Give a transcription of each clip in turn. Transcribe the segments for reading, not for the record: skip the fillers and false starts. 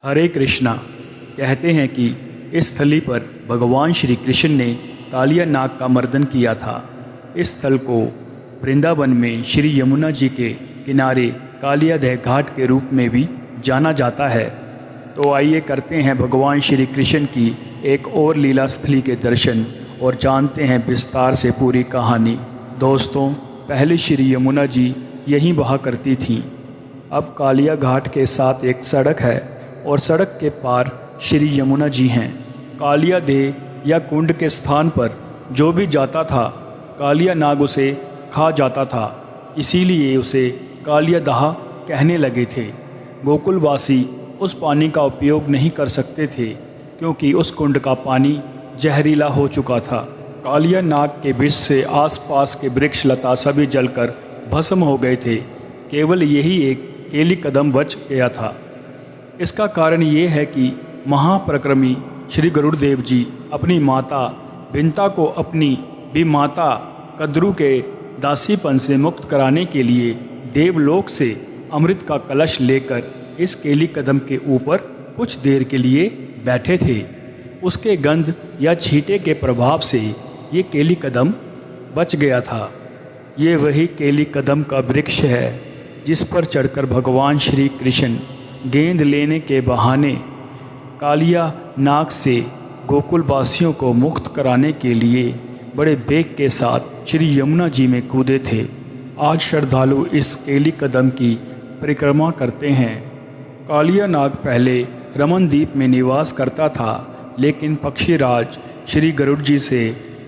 हरे कृष्णा। कहते हैं कि इस स्थली पर भगवान श्री कृष्ण ने कालिया नाग का मर्दन किया था। इस स्थल को वृंदावन में श्री यमुना जी के किनारे कालियादह घाट के रूप में भी जाना जाता है। तो आइए करते हैं भगवान श्री कृष्ण की एक और लीला स्थली के दर्शन और जानते हैं विस्तार से पूरी कहानी। दोस्तों, पहले श्री यमुना जी यहीं बहा करती थीं। अब कालिया घाट के साथ एक सड़क है और सड़क के पार श्री यमुना जी हैं। कालिया देह या कुंड के स्थान पर जो भी जाता था कालिया नाग उसे खा जाता था, इसीलिए उसे कालिया दहा कहने लगे थे। गोकुलवासी उस पानी का उपयोग नहीं कर सकते थे क्योंकि उस कुंड का पानी जहरीला हो चुका था। कालिया नाग के विष से आसपास के वृक्ष लता सभी जलकर भस्म हो गए थे। केवल यही एक केली कदम बच गया था। इसका कारण ये है कि महापराक्रमी श्री गरुड़देव जी अपनी माता बिंता को अपनी विमाता कद्रू के दासीपन से मुक्त कराने के लिए देवलोक से अमृत का कलश लेकर इस केली कदम के ऊपर कुछ देर के लिए बैठे थे। उसके गंध या छींटे के प्रभाव से ये केली कदम बच गया था। ये वही केली कदम का वृक्ष है जिस पर चढ़कर भगवान श्री कृष्ण गेंद लेने के बहाने कालिया नाग से गोकुलवासियों को मुक्त कराने के लिए बड़े वेग के साथ श्री यमुना जी में कूदे थे। आज श्रद्धालु इस केली कदम की परिक्रमा करते हैं। कालिया नाग पहले रमनद्वीप में निवास करता था, लेकिन पक्षीराज श्री गरुड़ जी से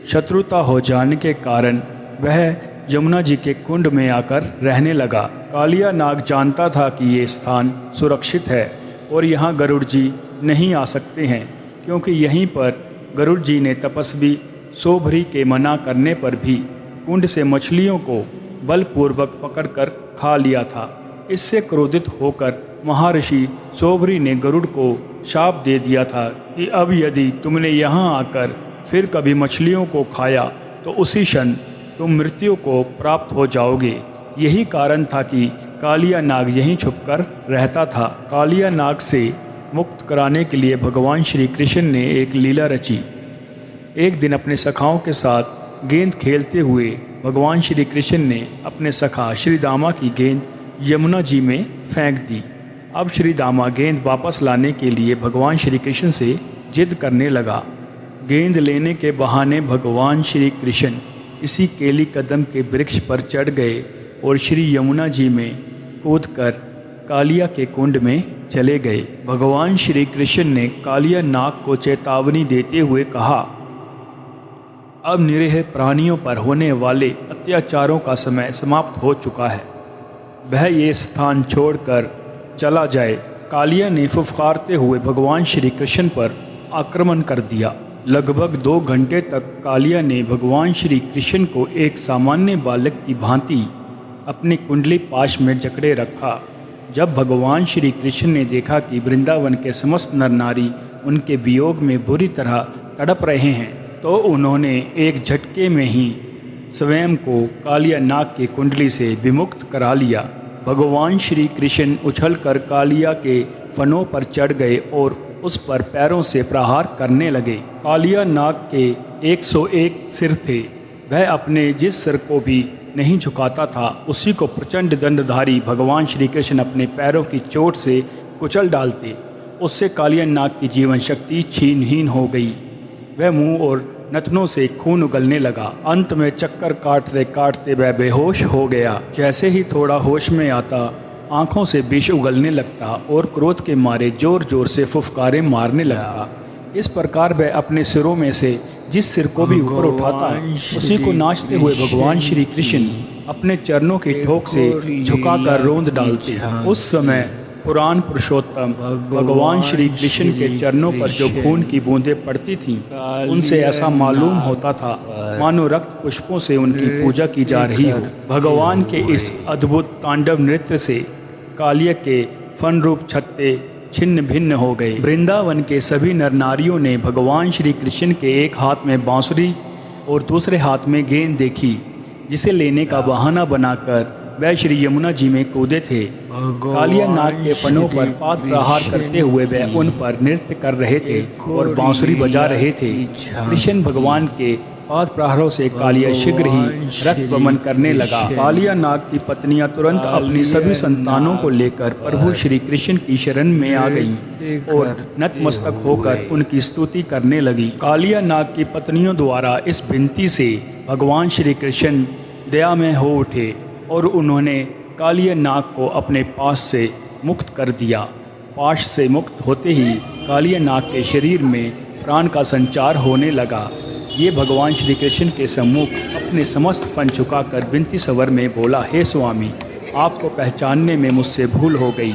शत्रुता हो जाने के कारण वह यमुना जी के कुंड में आकर रहने लगा। कालिया नाग जानता था कि ये स्थान सुरक्षित है और यहाँ गरुड़ जी नहीं आ सकते हैं, क्योंकि यहीं पर गरुड़ जी ने तपस्वी सोभरी के मना करने पर भी कुंड से मछलियों को बलपूर्वक पकड़कर खा लिया था। इससे क्रोधित होकर महर्षि सोभरी ने गरुड़ को शाप दे दिया था कि अब यदि तुमने यहाँ आकर फिर कभी मछलियों को खाया तो उसी क्षण तुम मृत्यु को प्राप्त हो जाओगे। यही कारण था कि कालिया नाग यहीं छुपकर रहता था। कालिया नाग से मुक्त कराने के लिए भगवान श्री कृष्ण ने एक लीला रची। एक दिन अपने सखाओं के साथ गेंद खेलते हुए भगवान श्री कृष्ण ने अपने सखा श्री दामा की गेंद यमुना जी में फेंक दी। अब श्री दामा गेंद वापस लाने के लिए भगवान श्री कृष्ण से जिद करने लगा। गेंद लेने के बहाने भगवान श्री कृष्ण इसी केली कदम के वृक्ष पर चढ़ गए और श्री यमुना जी में कूदकर कालिया के कुंड में चले गए। भगवान श्री कृष्ण ने कालिया नाग को चेतावनी देते हुए कहा, अब निरीह प्राणियों पर होने वाले अत्याचारों का समय समाप्त हो चुका है। वह ये स्थान छोड़कर चला जाए। कालिया ने फुफकारते हुए भगवान श्री कृष्ण पर आक्रमण कर दिया। लगभग 2 घंटे तक कालिया ने भगवान श्री कृष्ण को एक सामान्य बालक की भांति अपनी कुंडली पाश में जकड़े रखा। जब भगवान श्री कृष्ण ने देखा कि वृंदावन के समस्त नर नारी उनके वियोग में बुरी तरह तड़प रहे हैं, तो उन्होंने एक झटके में ही स्वयं को कालिया नाग की कुंडली से विमुक्त करा लिया। भगवान श्री कृष्ण उछलकर कालिया के फनों पर चढ़ गए और उस पर पैरों से प्रहार करने लगे। कालिया नाग के 101 सिर थे। वह अपने जिस सिर को भी नहीं झुकाता था उसी को प्रचंड दंडधारी भगवान श्री कृष्ण अपने पैरों की चोट से कुचल डालते। उससे कालिया नाग की जीवन शक्ति छीनहीन हो गई। वह मुंह और नथनों से खून उगलने लगा। अंत में चक्कर काटते काटते वह बेहोश हो गया। जैसे ही थोड़ा होश में आता आँखों से विष उगलने लगता और क्रोध के मारे जोर जोर से फुफकारे मारने लगता। इस प्रकार वह अपने सिरों में से जिस सिर को भी ऊपर उठाता उसी को नाचते हुए भगवान श्री कृष्ण अपने चरणों की ठोक से झुकाकर रोंद डालते। उस समय पुराण पुरुषोत्तम भगवान श्री कृष्ण के चरणों पर जो खून की बूंदें पड़ती थीं, उनसे ऐसा मालूम होता था मानो रक्त पुष्पों से उनकी पूजा की जा रही हो। भगवान के इस अद्भुत तांडव नृत्य से कालिया के फन रूप छत्ते छिन्न भिन्न हो गए। वृंदावन के सभी नर नारियों ने भगवान श्री कृष्ण के एक हाथ में बांसुरी और दूसरे हाथ में गेंद देखी, जिसे लेने का बहाना बनाकर वह श्री यमुना जी में कूदे थे। कालिया नाग के फनों पर पाद प्रहार करते हुए वह उन पर नृत्य कर रहे थे और बांसुरी बजा रहे थे। कृष्ण भगवान के पाद प्रहारों से कालिया शीघ्र ही रक्त वमन करने लगा। कालिया नाग की पत्नियां तुरंत अपनी सभी संतानों को लेकर प्रभु श्री कृष्ण की शरण में आ गईं और नतमस्तक होकर उनकी स्तुति करने लगी। कालिया नाग की पत्नियों द्वारा इस विनती से भगवान श्री कृष्ण दयामय हो उठे और उन्होंने कालिया नाग को अपने पास से मुक्त कर दिया। पाश से मुक्त होते ही कालिया नाग के शरीर में प्राण का संचार होने लगा। ये भगवान श्री कृष्ण के सम्मुख अपने समस्त फन झुकाकर विनती स्वर में बोला, हे स्वामी, आपको पहचानने में मुझसे भूल हो गई।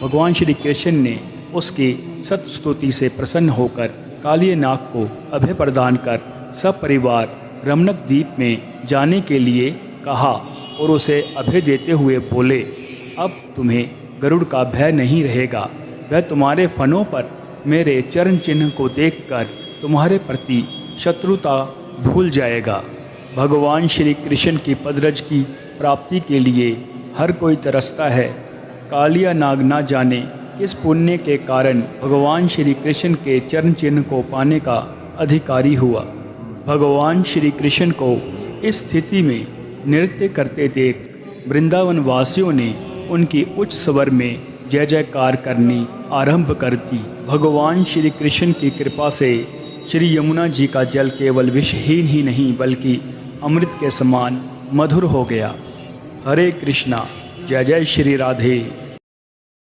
भगवान श्री कृष्ण ने उसकी सतस्तुति से प्रसन्न होकर कालिया नाग को अभय प्रदान कर सपरिवार रमणक द्वीप में जाने के लिए कहा और उसे अभय देते हुए बोले, अब तुम्हें गरुड़ का भय नहीं रहेगा। वह तुम्हारे फनों पर मेरे चरण चिन्ह को देखकर तुम्हारे प्रति शत्रुता भूल जाएगा। भगवान श्री कृष्ण की पदरज की प्राप्ति के लिए हर कोई तरसता है। कालिया नाग न जाने किस पुण्य के कारण भगवान श्री कृष्ण के चरण चिन्ह को पाने का अधिकारी हुआ। भगवान श्री कृष्ण को इस स्थिति में नृत्य करते देख वृंदावन वासियों ने उनकी उच्च स्वर में जय जयकार करनी आरंभ कर दी। भगवान श्री कृष्ण की कृपा से श्री यमुना जी का जल केवल विषहीन ही नहीं बल्कि अमृत के समान मधुर हो गया। हरे कृष्णा, जय जय श्री राधे।